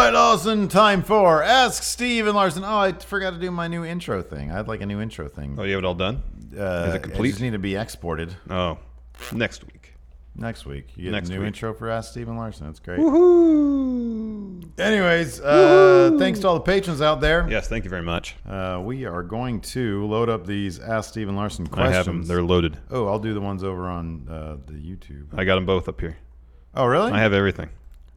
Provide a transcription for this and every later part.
right, Lawson, time for Ask Steve and Larson. Oh, I forgot to do my new intro thing. I had like a new intro thing. Oh, you have it all done? Is it complete? It just need to be exported. Oh, next week. Next week. You get Next a new week. intro for Ask Steve and Larson. That's great. Woohoo! Anyways, thanks to all the patrons out there. Yes, thank you very much. We are going to load up these Ask Steve and Larson questions. I have them. They're loaded. Oh, I'll do the ones over on the YouTube. I got them both up here. Oh, really? I have everything.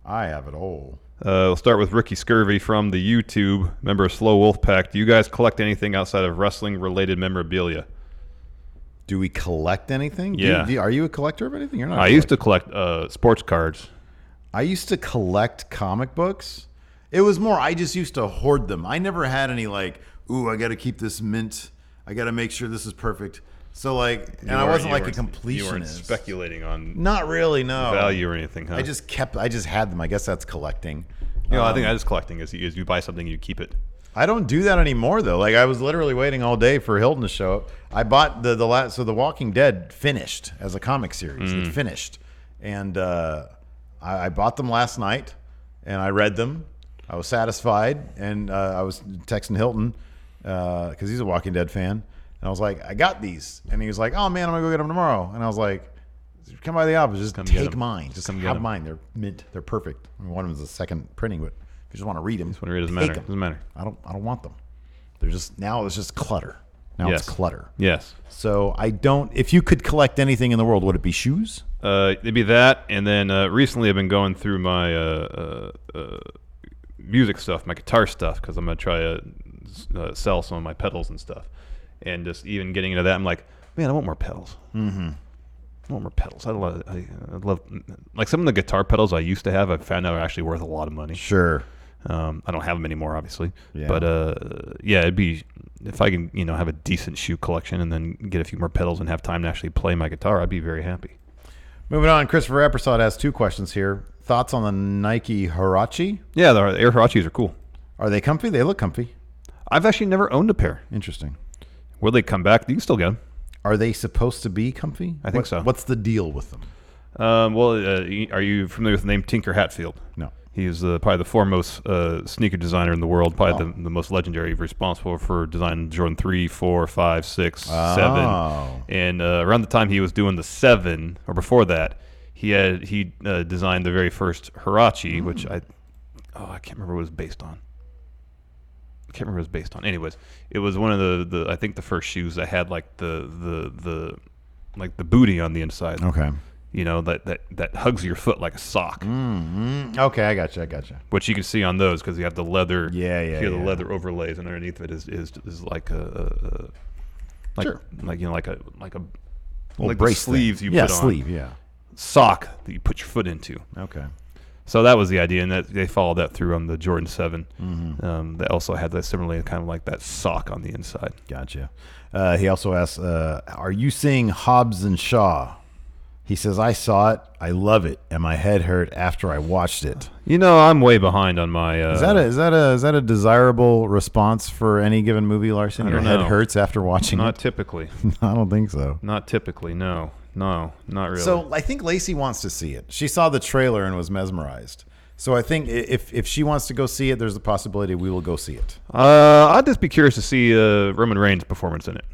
I have it all. We'll start with Ricky Scurvy from the YouTube, member of Slow Wolf Pack. Do you guys collect anything outside of wrestling-related memorabilia? Do we collect anything? Yeah. Are you a collector of anything? You're not. I used to collect sports cards. I used to collect comic books. It was more, I just used to hoard them. I never had any like, ooh, I got to keep this mint. I got to make sure this is perfect. So like, and I wasn't like a completionist. You weren't speculating on not really, no value or anything, huh? I just had them. I guess that's collecting. I think that is collecting. Is you buy something, you keep it. I don't do that anymore though. Like I was literally waiting all day for Hilton to show up. I bought the last, so The Walking Dead finished as a comic series. It finished, and I bought them last night, and I read them. I was satisfied, and I was texting Hilton because he's a Walking Dead fan, and I was like, I got these, and he was like, oh man, I'm gonna go get them tomorrow, and I was like, come by the office, just take mine, just have mine. They're mint, they're perfect. I mean, one of them is a second printing, but if you just want to read them, doesn't matter. I don't want them. They're just, now it's just clutter. Now it's clutter. Yes. So I don't. If you could collect anything in the world, would it be shoes? It'd be that, and then recently I've been going through my music stuff, my guitar stuff, because I'm gonna try to sell some of my pedals and stuff, and just even getting into that, I'm like, man, I want more pedals. Mm-hmm. I want more pedals. I love like some of the guitar pedals I used to have. I found out are actually worth a lot of money. Sure. I don't have them anymore, obviously. Yeah. But yeah, it'd be if I can, have a decent shoe collection and then get a few more pedals and have time to actually play my guitar, I'd be very happy. Moving on, Christopher Eppersod has two questions here. Thoughts on the Nike Huarache? Yeah, the Air Huaraches are cool. Are they comfy? They look comfy. I've actually never owned a pair. Interesting. Will they come back? You can still get them. Are they supposed to be comfy? I think so. What's the deal with them? Are you familiar with the name Tinker Hatfield? No. He's probably the foremost sneaker designer in the world, probably the most legendary, responsible for designing Jordan 3, 4, 5, 6, 7. And around the time he was doing the 7, or before that, he designed the very first Huarache, which I can't remember what it was based on. Anyways, it was one of the I think the first shoes that had like the booty on the inside. Okay. That hugs your foot like a sock. Mm-hmm. Okay, I got you. Which you can see on those because you have the leather. Yeah. The leather overlays, and underneath it is like a sure. like a like brace sleeves thing. you put on. Sleeve, yeah. Sock that you put your foot into. Okay. So that was the idea, and that they followed that through on the Jordan 7. Mm-hmm. That also had that similarly kind of like that sock on the inside. Gotcha. He also asks, are you seeing Hobbs and Shaw? He says, I saw it. I love it. And my head hurt after I watched it. I'm way behind on my... Is that a desirable response for any given movie, Larson? Your head hurts after watching it? Not typically. I don't think so. Not typically, no. No, not really. So I think Lacey wants to see it. She saw the trailer and was mesmerized. So I think if she wants to go see it, there's a possibility we will go see it. I'd just be curious to see Roman Reigns' performance in it.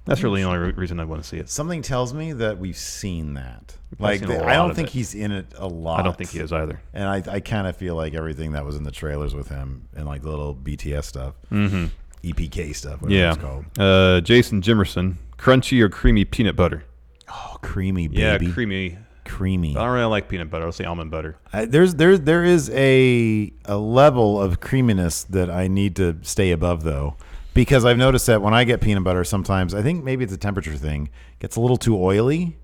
That's really the only reason I want to see it. Something tells me that we've seen that. I don't think he's in it a lot. I don't think he is either. And I kind of feel like everything that was in the trailers with him and like the little BTS stuff, EPK stuff, whatever it's called. Jason Jimerson, crunchy or creamy peanut butter? Oh, creamy, baby. Yeah, creamy. Creamy. I don't really like peanut butter. I'll say almond butter. There is a level of creaminess that I need to stay above, though. Because I've noticed that when I get peanut butter, sometimes, I think maybe it's a temperature thing, it gets a little too oily.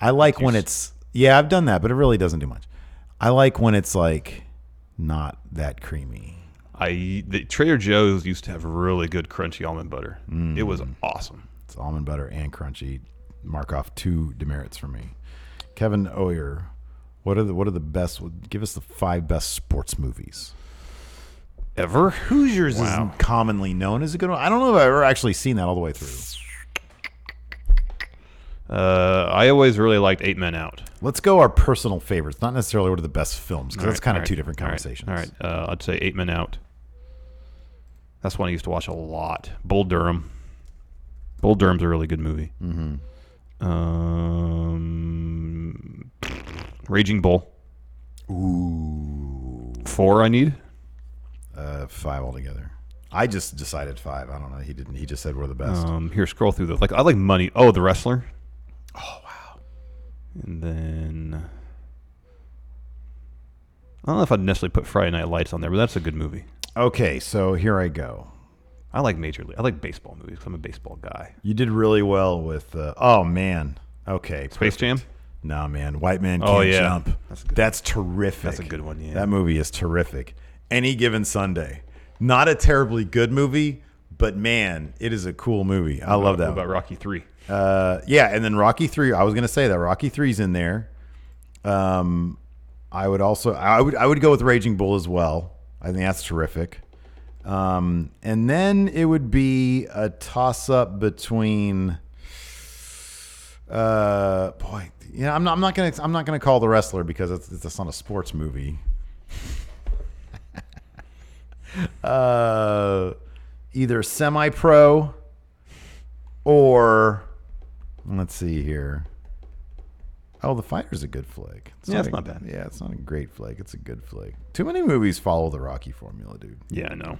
I like when it's, I've done that, but it really doesn't do much. I like when it's like not that creamy. The Trader Joe's used to have really good crunchy almond butter. It was awesome. It's almond butter and crunchy. Mark off 2 demerits for me. Kevin Oyer, what are the best? Give us the 5 best sports movies. Ever? Hoosiers is commonly known as a good one. I don't know if I've ever actually seen that all the way through. I always really liked 8 Men Out. Let's go our personal favorites, not necessarily what are the best films, because that's kind of two different conversations. All right. I'd say 8 Men Out. That's one I used to watch a lot. Bull Durham. Bull Durham's a really good movie. Mm-hmm. Raging Bull. Ooh. 4 I need. 5 altogether. I just decided 5. I don't know. He didn't. He just said we're the best. Here, scroll through the I like Money. Oh, The Wrestler. Oh wow. And then I don't know if I'd necessarily put Friday Night Lights on there, but that's a good movie. Okay, so here I go. I like Major League. I like baseball movies. I'm a baseball guy. You did really well with. Oh man. Okay. Space Jam. No man, White Man Can't Jump. That's terrific. That's a good one. Yeah. That movie is terrific. Any Given Sunday. Not a terribly good movie, but man, it is a cool movie. I love that. What about Rocky 3? Yeah, and then Rocky 3. I was going to say that Rocky 3's in there. I would go with Raging Bull as well. I think that's terrific. And then it would be a toss up between. I'm not gonna call The Wrestler because it's not a sports movie. Either Semi-Pro or let's see here. Oh, The Fighter's a good flick. It's not bad. Yeah, it's not a great flick. It's a good flick. Too many movies follow the Rocky formula, dude. Yeah, I know.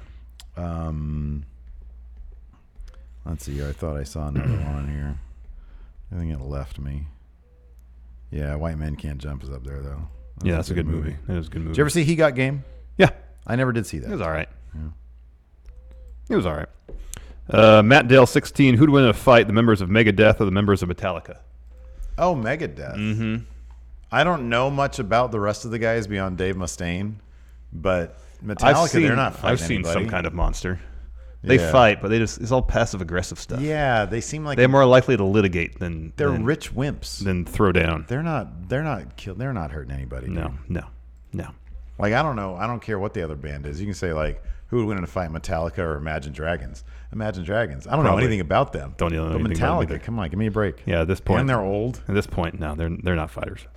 Let's see here. I thought I saw another one here. I think it left me. Yeah, White Men Can't Jump is up there, though. That's a good movie. That was a good movie. Did you ever see He Got Game? Yeah. I never did see that. It was all right. Yeah. It was all right. Matt Dale 16. Who'd win in a fight, the members of Megadeth or the members of Metallica? Oh, Megadeth. Mm-hmm. I don't know much about the rest of the guys beyond Dave Mustaine, but Metallica, they're not fighting I've seen anybody. some kind of monster. They fight, but it's all passive aggressive stuff. Yeah, they seem like they're more likely to litigate than rich wimps than throw down. They're not hurting anybody. No. Like I don't know. I don't care what the other band is. You can say like who would win in a fight, Metallica or Imagine Dragons. Imagine Dragons. I don't know anything about them. Don't know but anything Metallica, about come on, give me a break. Yeah, at this point, and they're old. At this point, no, they're not fighters.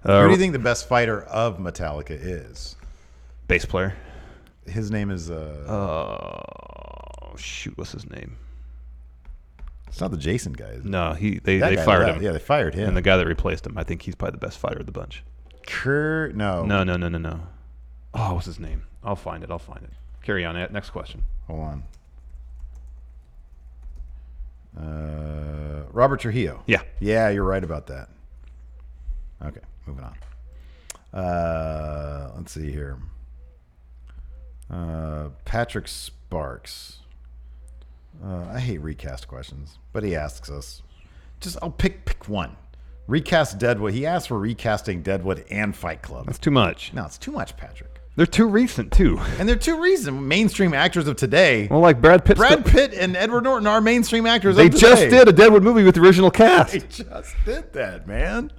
Who do you think the best fighter of Metallica is? Bass player. His name is. Shoot, what's his name? It's not the Jason guy. Is it? No, they fired him. Yeah, they fired him. And the guy that replaced him, I think he's probably the best fighter of the bunch. No. No. Oh, what's his name? I'll find it. Carry on. Next question. Hold on. Robert Trujillo. Yeah. Yeah, you're right about that. Okay, moving on. Let's see here. Patrick Sparks. I hate recast questions, but he asks us. I'll pick one. Recast Deadwood. He asked for recasting Deadwood and Fight Club. That's too much. No, it's too much, Patrick. They're too recent too. And they're too recent. Mainstream actors of today. Well, like Brad Pitt. Brad Pitt and Edward Norton are mainstream actors They of today. just did a Deadwood movie with the original cast. They just did that, man.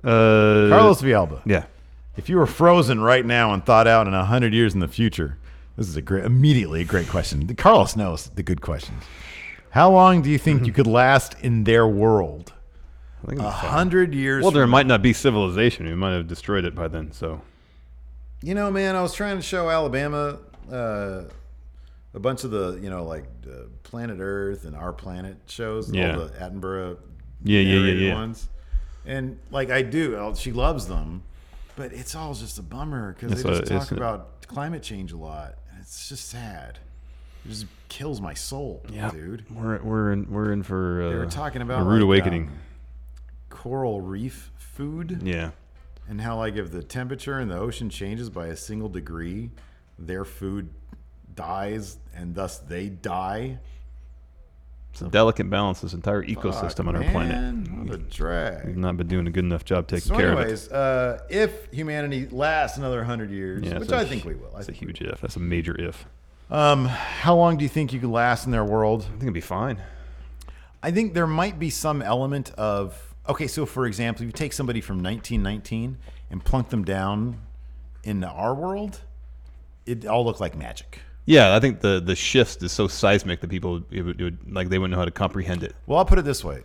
Carlos Villalba. Yeah. If you were frozen right now and thought out in 100 years in the future, this is immediately a great question. Carlos knows the good questions. How long do you think you could last in their world? 100 years. Well, there might not be civilization. We might have destroyed it by then. So, you know, man, I was trying to show Alabama a bunch of the, Planet Earth and Our Planet shows, all the Attenborough ones. And like I do, she loves them, but it's all just a bummer because they just talk about climate change a lot. And it's just sad. It just kills my soul, dude. We're in for they were talking about a rude awakening. Coral reef food. Yeah. And how like if the temperature in the ocean changes by a single degree, their food dies and thus they die. It's a delicate balance, this entire ecosystem on our planet. What a drag. We've not been doing a good enough job taking care of it. If humanity lasts another 100 years, which I think we will. That's a huge if. That's a major if. How long do you think you could last in their world? I think it'd be fine. I think there might be some element of... Okay, so for example, if you take somebody from 1919 and plunk them down in our world, it all looked like magic. Yeah, I think the shift is so seismic that people it would like they wouldn't know how to comprehend it. Well, I'll put it this way.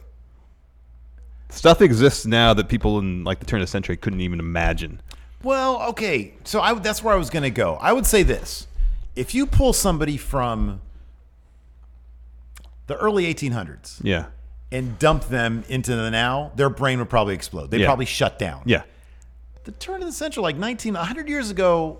Stuff exists now that people in like the turn of the century couldn't even imagine. Well, okay. So that's where I was going to go. I would say this. If you pull somebody from the early 1800s Yeah. and dump them into the now, their brain would probably explode. They'd probably shut down. Yeah. The turn of the century, like 100 years ago,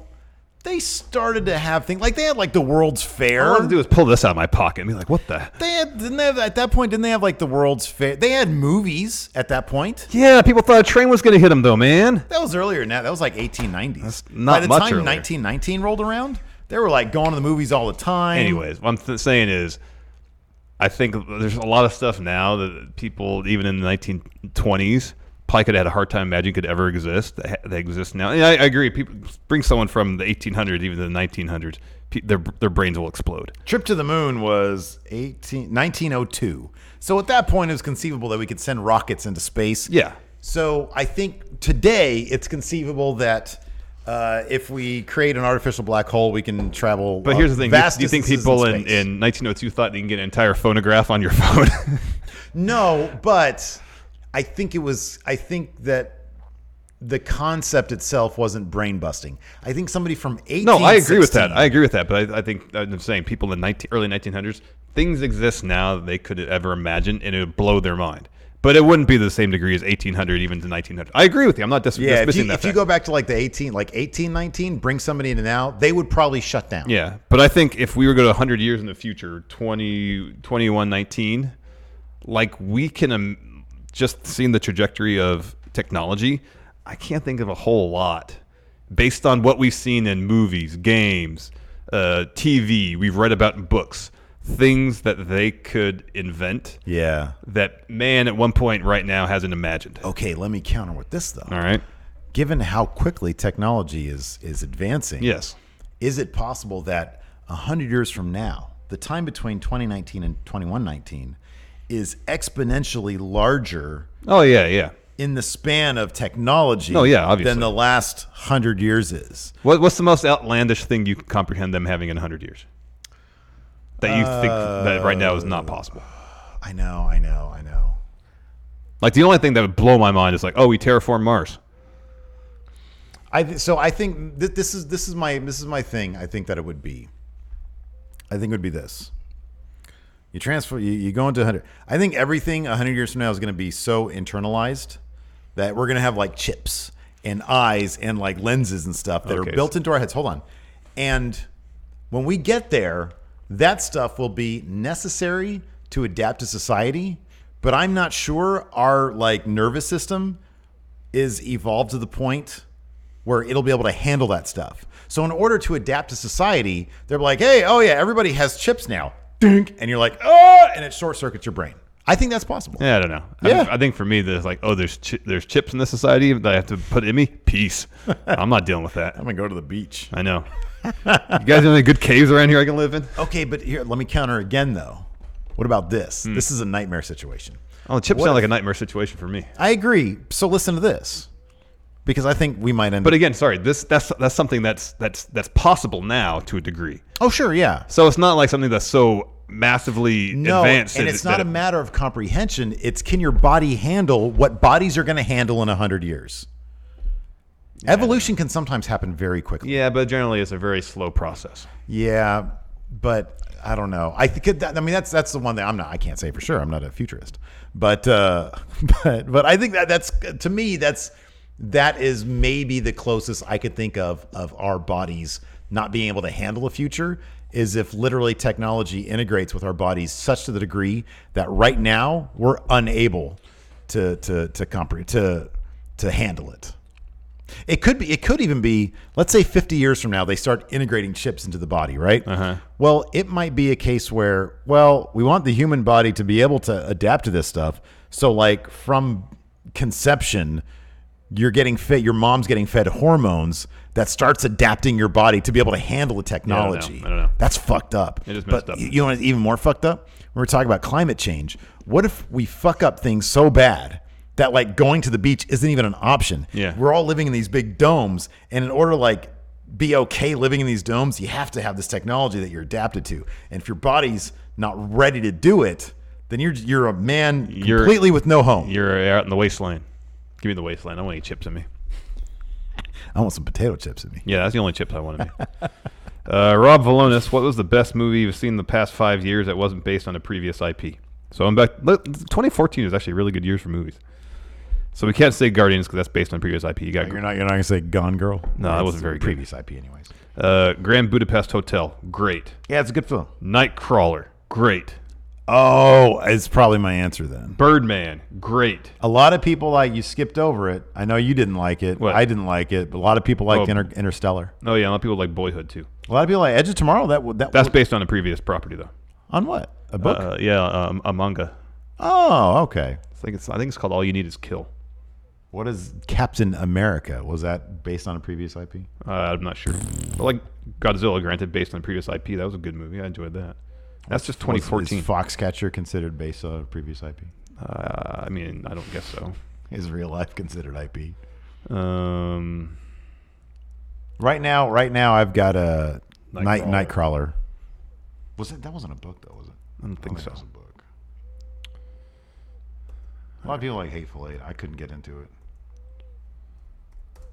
they started to have things like they had like the World's Fair. All I want to do is pull this out of my pocket and be like, what the? At that point, didn't they have like the World's Fair? They had movies at that point. Yeah, people thought a train was going to hit them though, man. That was earlier than that. That was like 1890s. That's not By the much time earlier. 1919 rolled around, they were like going to the movies all the time. Anyways, what I'm saying is, I think there's a lot of stuff now that people, even in the 1920s, probably could have had a hard time imagining could ever exist. They exist now. And I agree. People bring someone from the 1800s, even to the 1900s, their brains will explode. Trip to the moon was 1902. So at that point, it was conceivable that we could send rockets into space. Yeah. So I think today it's conceivable that if we create an artificial black hole, we can travel. But here's the thing: vast do you think distances people in in space. 1902 thought you can get an entire phonograph on your phone? No, but I think that the concept itself wasn't brain busting. I think somebody from 1816. No, I agree with that. I agree with that. But I think I'm saying people in early 1900s, things exist now that they could ever imagine, and it would blow their mind. But it wouldn't be the same degree as 1800, even to 1900. I agree with you. I'm not dismissing that. If you go back to like the 1819, bring somebody into now, they would probably shut down. Yeah, but I think if we were to go 100 years in the future, 2119, like we can just seeing the trajectory of technology, I can't think of a whole lot based on what we've seen in movies, games, TV, we've read about in books, things that they could invent. Yeah. That man at one point right now hasn't imagined. Okay, let me counter with this though. All right. Given how quickly technology is advancing, Yes. is it possible that 100 years from now, the time between 2019 and 2119 is exponentially larger Oh, yeah, yeah. in the span of technology Oh, yeah, obviously. than the last 100 years is? What's the most outlandish thing you can comprehend them having in 100 years? That you think that right now is not possible? I know. Like the only thing that would blow my mind is like, oh, we terraform Mars. I think this is my thing. I think that it would be. I think it would be this. You transfer. You go into 100. I think everything 100 years from now is going to be so internalized that we're going to have like chips and eyes and like lenses and stuff that are built into our heads. Hold on, and when we get there, that stuff will be necessary to adapt to society. But I'm not sure our like nervous system is evolved to the point where it'll be able to handle that stuff. So in order to adapt to society, they're like, hey, oh yeah, everybody has chips now. Dink. And you're like, oh, and it short circuits your brain. I think that's possible. Yeah, I don't know. Yeah. I think for me, there's like, oh, there's chips in this society that I have to put in me. Peace. I'm not dealing with that. I'm going to go to the beach. I know. You guys have any good caves around here I can live in? Okay, but here, let me counter again, though. What about this? This is a nightmare situation. Oh, the chips sound like a nightmare situation for me. I agree. So listen to this. Because I think we might end But up... again, sorry, that's something that's possible now to a degree. Oh, sure, yeah. So it's not like something that's so massively advanced. And it's not a matter of comprehension. It's can your body handle what bodies are going to handle in 100 years? Yeah. Evolution can sometimes happen very quickly. Yeah, but generally it's a very slow process. Yeah, but I don't know. I think that's the one that I can't say for sure. I'm not a futurist, but I think that's to me that is maybe the closest I could think of our bodies not being able to handle a future is if literally technology integrates with our bodies such to the degree that right now we're unable to handle it. It could even be, let's say 50 years from now, they start integrating chips into the body, right? Uh-huh. Well, it might be a case where, well, we want the human body to be able to adapt to this stuff. So like from conception, you're getting fed, your mom's getting fed hormones that starts adapting your body to be able to handle the technology. I don't know. That's fucked up. It is messed up. You know what's even more fucked up? When we're talking about climate change, what if we fuck up things so bad that like going to the beach isn't even an option? Yeah. We're all living in these big domes, and in order to like be okay living in these domes, you have to have this technology that you're adapted to. And if your body's not ready to do it, then you're a man completely with no home. You're out in the wasteland. Give me the wasteland. I want any chips in me. I want some potato chips in me. Yeah, that's the only chips I want in me. Rob Valonis, what was the best movie you've seen in the past 5 years that wasn't based on a previous IP? So I'm back. 2014 is actually really good years for movies. So we can't say Guardians because that's based on previous IP. You're not going to say Gone Girl? No, that wasn't very good. Previous IP anyways. Grand Budapest Hotel, great. Yeah, it's a good film. Nightcrawler, great. Oh, it's probably my answer then. Birdman, great. A lot of people you skipped over it. I know you didn't like it. What? I didn't like it, but a lot of people liked Interstellar. Oh yeah, a lot of people like Boyhood too. A lot of people like Edge of Tomorrow. That's based on a previous property though. On what? A book? A manga. Oh, okay. I think it's called All You Need Is Kill. What is Captain America? Was that based on a previous IP? I'm not sure. But like Godzilla, granted, based on a previous IP. That was a good movie. I enjoyed that. That's just 2014. Is Foxcatcher considered based on a previous IP? I mean, I don't guess so. Is real life considered IP? Um, Right now, I've got a Nightcrawler. Nightcrawler. That wasn't a book though, was it? I don't think so. That was a book. A lot of people like Hateful Eight. I couldn't get into it.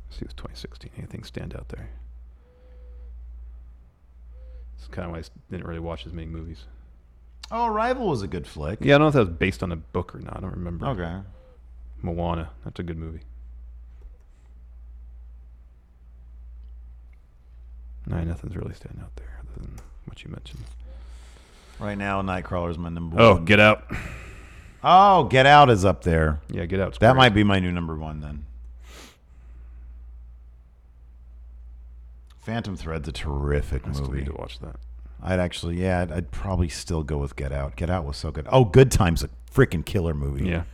Let's see, it was 2016. Anything stand out there? It's kind of why I didn't really watch as many movies. Oh, Arrival was a good flick. Yeah, I don't know if that was based on a book or not. I don't remember. Okay. Moana. That's a good movie. No, nothing's really standing out there other than what you mentioned. Right now, Nightcrawler's my number Oh, one. Get Out. Oh, Get Out is up there. Yeah, Get Out. That might be my new number one then. Phantom Thread's a terrific I still movie. need to watch that. I'd probably still go with Get Out. Get Out was so good. Oh, Good Time's a freaking killer movie. Yeah.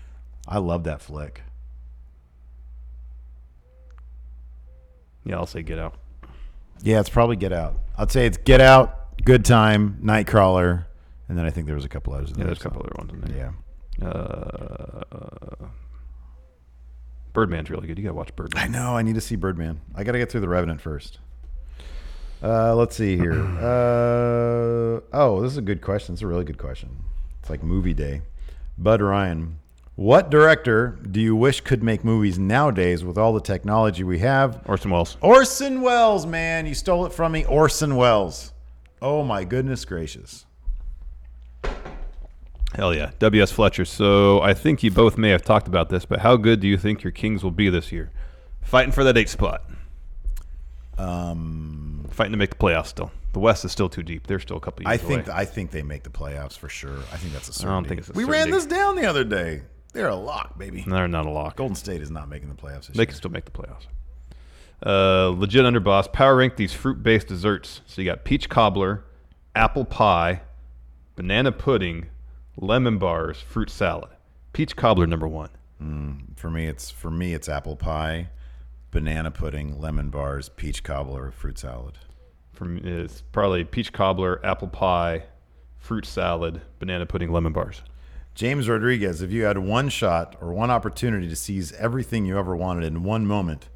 I love that flick. Yeah, I'll say Get Out. Yeah, it's probably Get Out. I'd say it's Get Out, Good Time, Nightcrawler, and then I think there was a couple others in there. Yeah, there's a couple other ones in there. Yeah. Birdman's really good. You gotta watch Birdman. I know. I need to see Birdman. I got to get through The Revenant first. Let's see here. This is a good question. It's a really good question. It's like movie day. Bud Ryan, what director do you wish could make movies nowadays with all the technology we have? Orson Welles. Orson Welles, man. You stole it from me. Orson Welles. Oh, my goodness gracious. Hell yeah. W.S. Fletcher. So I think you both may have talked about this, but how good do you think your Kings will be this year? Fighting for that 8th spot. Fighting to make the playoffs still. The West is still too deep. They're still a couple years away. I think they make the playoffs for sure. I think that's a certainty. I don't think it's a We certainty. ran this down the other day. They're a lock, baby. They're not a lock. Golden State is not making the playoffs this They year. can still make the playoffs. Legit underboss. Power rank these fruit-based desserts. So you got peach cobbler, apple pie, banana pudding, lemon bars, fruit salad. Peach cobbler number 1. For me, it's apple pie, banana pudding, lemon bars, peach cobbler, fruit salad. For me, it's probably peach cobbler, apple pie, fruit salad, banana pudding, lemon bars. James Rodriguez, if you had one shot or one opportunity to seize everything you ever wanted in one moment,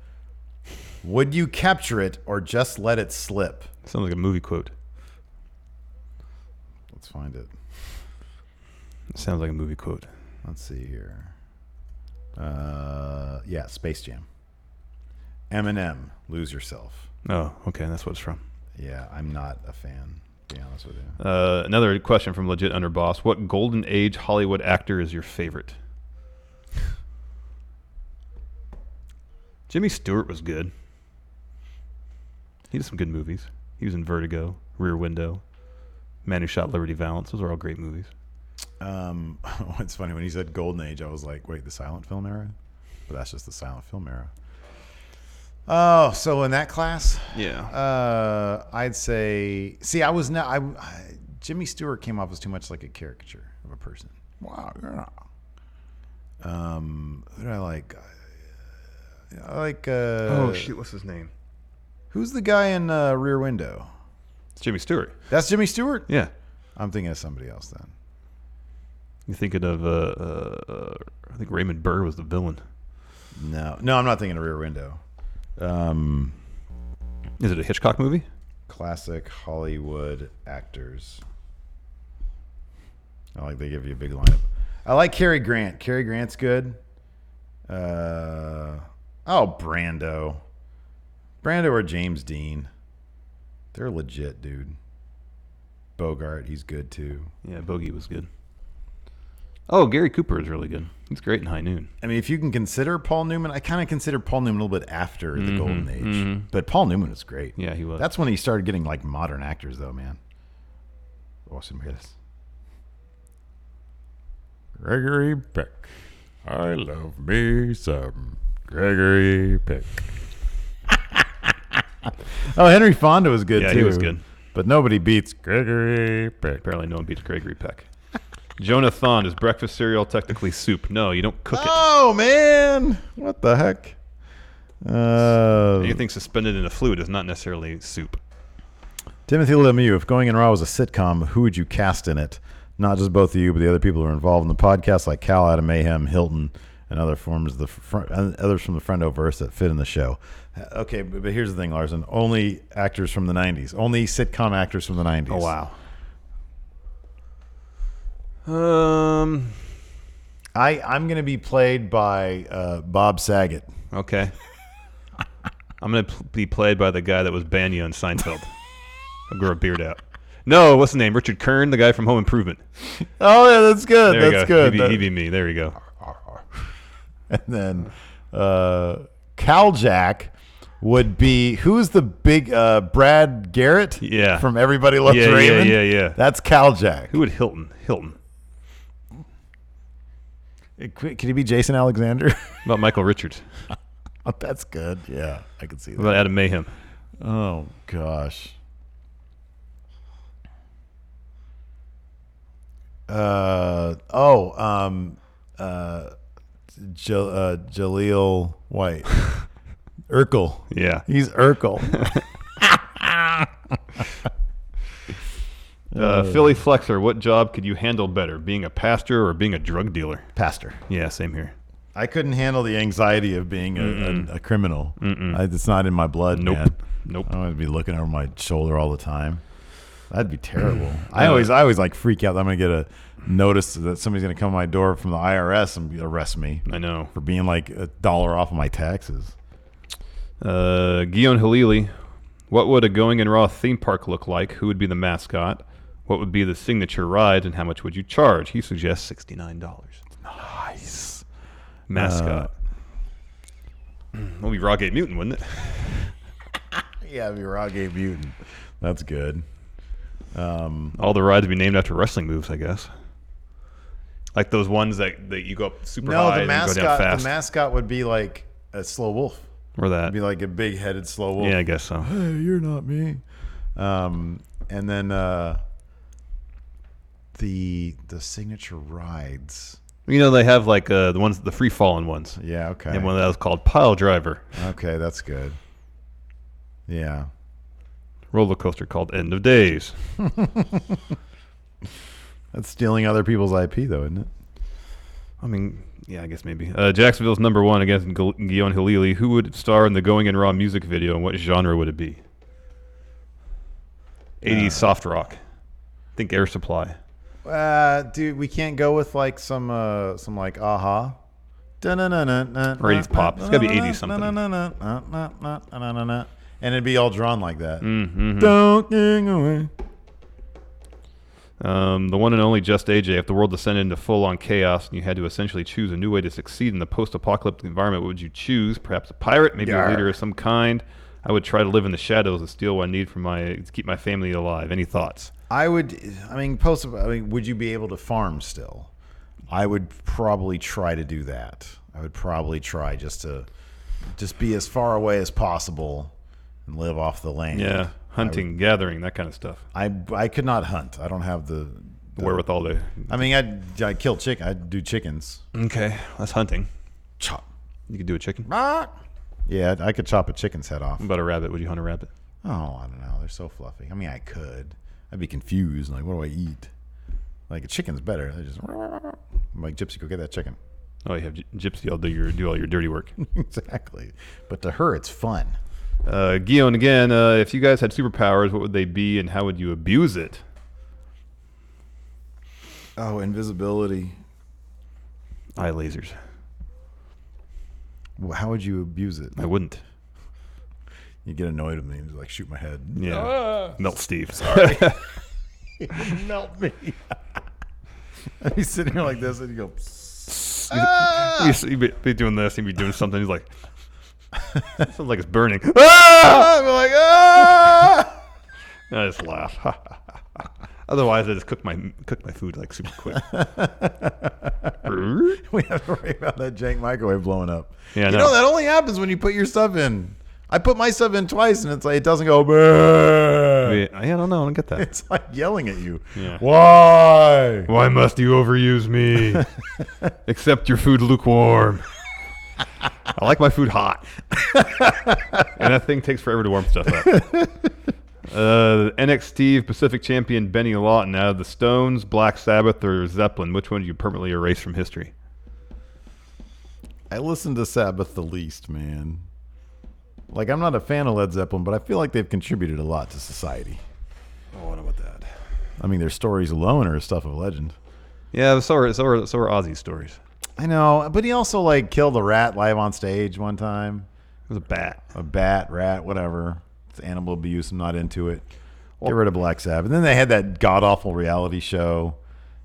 would you capture it or just let it slip? Sounds like a movie quote. Let's find it. It sounds like a movie quote. Let's see here. Yeah, Space Jam. Eminem, Lose Yourself. Oh, okay. That's what it's from. Yeah, I'm not a fan, to be honest with you. Another question from Legit Underboss. What Golden Age Hollywood actor is your favorite? Jimmy Stewart was good. He did some good movies. He was in Vertigo, Rear Window, Man Who Shot Liberty Valance. Those are all great movies. It's funny, when he said Golden Age, I was like, wait, the silent film era? But that's just the silent film era. Oh, so in that class, Yeah. I'd say. See, Jimmy Stewart came off as too much like a caricature of a person. Wow. Yeah. Who do I like? I like. Oh shoot! What's his name? Who's the guy in Rear Window? It's Jimmy Stewart. That's Jimmy Stewart. Yeah. I'm thinking of somebody else then. You thinking of? I think Raymond Burr was the villain. No, I'm not thinking of Rear Window. Is it a Hitchcock movie? Classic Hollywood actors. I like they give you a big lineup. I like Cary Grant. Cary Grant's good. Brando. Brando or James Dean. They're legit, dude. Bogart, he's good too. Yeah, Bogey was good. Oh, Gary Cooper is really good. He's great in High Noon. I mean, if you can consider Paul Newman, I kind of consider Paul Newman a little bit after the Golden Age. But Paul Newman was great. Yeah, he was. That's when he started getting like modern actors, though, man. Awesome, hear this. Gregory Peck. I love me some Gregory Peck. Henry Fonda was good, too. Yeah, he was good. But nobody beats Gregory Peck. Apparently no one beats Gregory Peck. Jonathan, is breakfast cereal technically soup? No, you don't cook it. Oh, man. What the heck? Anything suspended in a fluid is not necessarily soup. Timothy Lemieux, if Going in Raw was a sitcom, who would you cast in it? Not just both of you, but the other people who are involved in the podcast, like Cal, Adam Mayhem, Hilton, and other forms others from the Friendoverse that fit in the show. Okay, but here's the thing, Larson. Only actors from the 90s. Only sitcom actors from the 90s. Oh, wow. I'm going to be played by Bob Saget. Okay. I'm going to be played by the guy that was Banya on Seinfeld. I'll grow a beard out. No, what's the name? Richard Kern, the guy from Home Improvement. Oh, yeah, that's good. There That's you go. good. He'd be me. There you go. And then Cal Jack would be, who's the big Brad Garrett? Yeah. From Everybody Loves Raymond? Yeah. That's Cal Jack. Who would Hilton? Could he be Jason Alexander? What about Michael Richards? Oh, that's good. Yeah, I can see that. What about Adam Mayhem? Oh, gosh. Jaleel White. Urkel. Yeah. He's Urkel. Philly Flexer, what job could you handle better, being a pastor or being a drug dealer? Pastor. Yeah, same here. I couldn't handle the anxiety of being a criminal. It's not in my blood, Nope. man. Nope. I don't want to be looking over my shoulder all the time. That'd be terrible. I always like freak out that I'm going to get a notice that somebody's going to come to my door from the IRS and arrest me. I know. For being like $1 off of my taxes. Guion Halili, what would a Going in Raw theme park look like? Who would be the mascot? What would be the signature ride, and how much would you charge? He suggests $69. Nice. Mascot. Well, be Raw Gate Mutant, wouldn't it? Yeah, it'd be Raw Gate Mutant. That's good. All the rides would be named after wrestling moves, I guess. Like those ones that you go up super high and go down fast. The mascot would be like a slow wolf. Or that. It'd be like a big-headed slow wolf. Yeah, I guess so. Hey, you're not me. And then the signature rides. You know, they have like the free-falling ones. Yeah, okay. And one that was called Pile Driver. Okay, that's good. Yeah. Roller coaster called End of Days. That's stealing other people's IP, though, isn't it? I mean, yeah, I guess maybe. Jacksonville's number one against Guion Halili. Who would star in the Going in Raw music video, and what genre would it be? 80s soft rock. Think Air Supply. Dude, we can't go with like some like Aha. Or 80s pop. It's got to be 80s something. And it'd be all drawn like that. Mm-hmm. Don't get away. The one and only Just AJ. If the world descended into full-on chaos and you had to essentially choose a new way to succeed in the post-apocalyptic environment, what would you choose? Perhaps a pirate, maybe a leader of some kind. I would try to live in the shadows and steal what I need to keep my family alive. Any thoughts? Would you be able to farm still? I would probably try to do that. I would probably try just be as far away as possible and live off the land. Yeah, hunting, gathering, that kind of stuff. I could not hunt. I don't have the wherewithal to. I mean, I'd kill chicken. I'd do chickens. Okay, that's hunting. Chop. You could do a chicken. Yeah, I could chop a chicken's head off. What about a rabbit? Would you hunt a rabbit? Oh, I don't know. They're so fluffy. I mean, I could. I'd be confused. Like, what do I eat? Like, a chicken's better. They just I'm like, Gypsy, go get that chicken. Oh, you have Gypsy. I'll do all your dirty work. Exactly. But to her, it's fun. Guion again. If you guys had superpowers, what would they be, and how would you abuse it? Oh, invisibility. Eye lasers. Well, how would you abuse it? I wouldn't. You get annoyed with me and just like shoot my head. Yeah. Melt Steve. Sorry. Melt me. I'd be sitting here like this and you go, You'd be doing this, he'd be doing something. He's like, sounds like it's burning. Ah! I'm like, ah! I just laugh. Otherwise, I just cook my food like super quick. We have to worry about that jank microwave blowing up. Yeah, you no. know that only happens when you put your stuff in. I put my stuff in twice, and it's like it doesn't go. Bleh. I don't know. I don't get that. It's like yelling at you. Yeah. Why? Why must you overuse me? Accept your food lukewarm. I like my food hot. And that thing takes forever to warm stuff up. NXT Pacific Champion Benny Lawton out of the Stones, Black Sabbath, or Zeppelin. Which one do you permanently erase from history? I listen to Sabbath the least, man. Like, I'm not a fan of Led Zeppelin, but I feel like they've contributed a lot to society. Oh, I don't know about that. I mean, their stories alone are stuff of legend. Yeah, so are Ozzy's stories. I know, but he also like killed a rat live on stage one time. It was a bat. A bat, rat, whatever. It's animal abuse. I'm not into it. Get rid of Black Sabbath. And then they had that god awful reality show.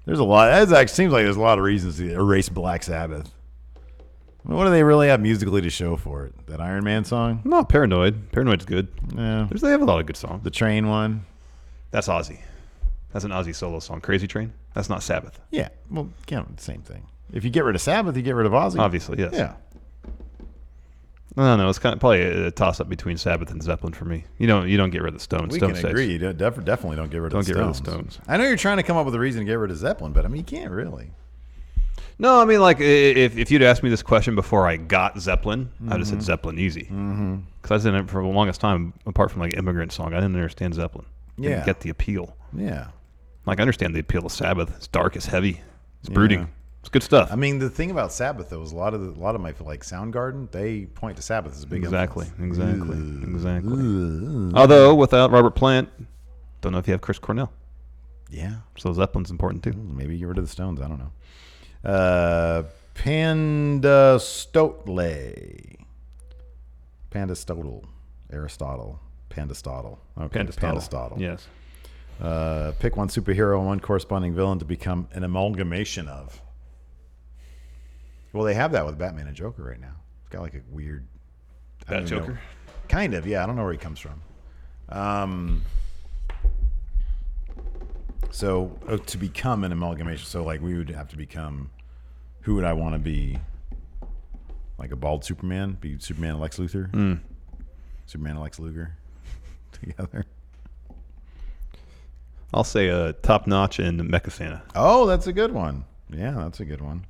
There's a lot. It actually seems like there's a lot of reasons to erase Black Sabbath. I mean, what do they really have musically to show for it? That Iron Man song? No, Paranoid. Paranoid's good. Yeah. They have a lot of good songs. The Train one? That's Ozzy. That's an Ozzy solo song. Crazy Train? That's not Sabbath. Yeah. Well, same thing. If you get rid of Sabbath, you get rid of Ozzy. Obviously, yes. Yeah. No, it's kind of probably a toss-up between Sabbath and Zeppelin for me. You don't get rid of the Stones. We Stones can agree. You definitely don't get rid of the Stones. Don't get rid of the Stones. I know you're trying to come up with a reason to get rid of Zeppelin, but I mean, you can't really. No, I mean, like, if you'd asked me this question before I got Zeppelin, I'd have said Zeppelin easy. Because I was in it for the longest time, apart from, like, Immigrant Song. I didn't understand Zeppelin. Didn't get the appeal. Yeah. Like, I understand the appeal of Sabbath. It's dark, it's heavy, it's brooding. Yeah. It's good stuff. I mean, the thing about Sabbath, though, is a lot of my, like, Soundgarden, they point to Sabbath as a big Exactly. influence. Although, without Robert Plant, don't know if you have Chris Cornell. Yeah. So Zeppelin's important, too. Maybe get rid of the Stones. I don't know. Pandastotle. Aristotle. Pandastotle. Okay. Pandastotle. Yes. Pick one superhero and one corresponding villain to become an amalgamation of. Well, they have that with Batman and Joker right now. It's got like a weird... Bat Joker? Kind of, yeah. I don't know where he comes from. So to become an amalgamation, so like we would have to become... Who would I want to be? Like a bald Superman? Be Superman and Lex Luthor? Superman and Lex Luger together. I'll say Top Notch and Mecha Santa. Oh, that's a good one. Yeah, that's a good one.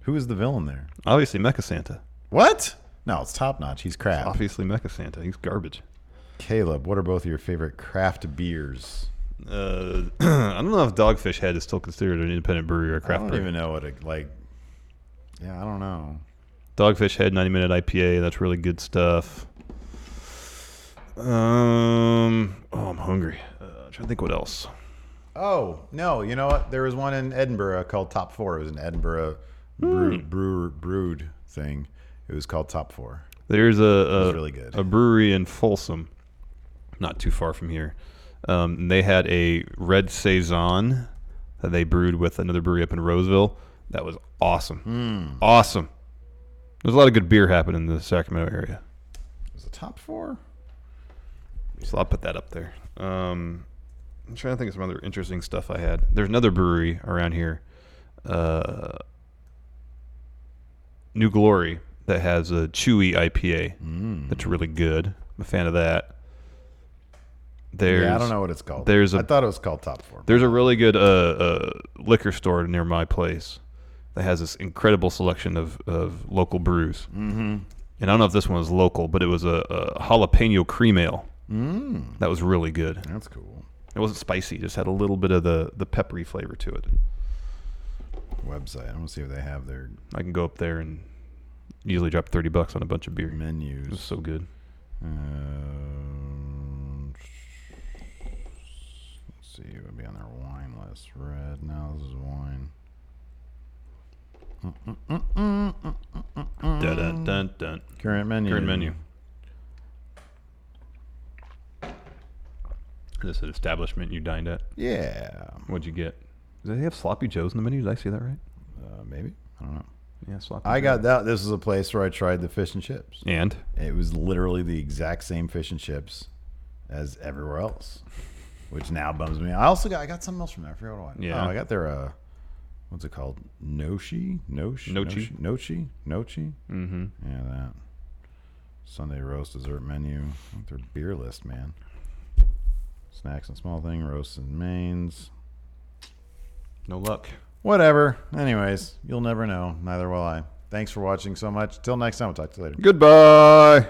Who is the villain there? Obviously Mecha Santa. What? No, it's Top Notch. He's crap. It's obviously Mecha Santa. He's garbage. Caleb, what are both of your favorite craft beers? I don't know if Dogfish Head is still considered an independent brewery or a craft brewery. I don't even know what it like. Yeah, I don't know. Dogfish Head 90-minute IPA. That's really good stuff. I'm hungry. I'm trying to think what else. Oh, no. You know what? There was one in Edinburgh called Top 4. It was an Edinburgh brewed thing. It was called Top 4. There's it was really good. A brewery in Folsom, not too far from here. They had a red saison that they brewed with another brewery up in Roseville. That was awesome. Awesome. There's a lot of good beer happening in the Sacramento area. Was it Top 4? So I'll put that up there. I'm trying to think of some other interesting stuff I had. There's another brewery around here, New Glory, that has a chewy IPA that's really good. I'm a fan of that. I don't know what it's called. I thought it was called Top 4. There's a really good liquor store near my place that has this incredible selection of local brews. And I don't know if this one was local, but it was a jalapeno cream ale. That was really good. That's cool. It wasn't spicy; it just had a little bit of the peppery flavor to it. Website. I want to see if they have their. I can go up there and easily drop $30 on a bunch of beer. Menus. It was so good. Let's see. It would be on their wine list. Red. Now this is wine. Dun, dun, dun, dun. Current menu. Current menu. This is an establishment you dined at. Yeah. What'd you get? Do they have sloppy joes in the menu? Did I see that right? Maybe. I don't know. Yeah, sloppy. I joes. got that. This is a place where I tried the fish and chips. And It was literally the exact same fish and chips as everywhere else, which now bums me. I got something else from there. I forgot what. Yeah. Oh, I got their what's it called? Nochi. Mm-hmm. Yeah, that Sunday roast dessert menu. I want their beer list, man. Snacks and small thing, roasts and mains. No luck. Whatever. Anyways, you'll never know. Neither will I. Thanks for watching so much. Till next time, we'll talk to you later. Goodbye.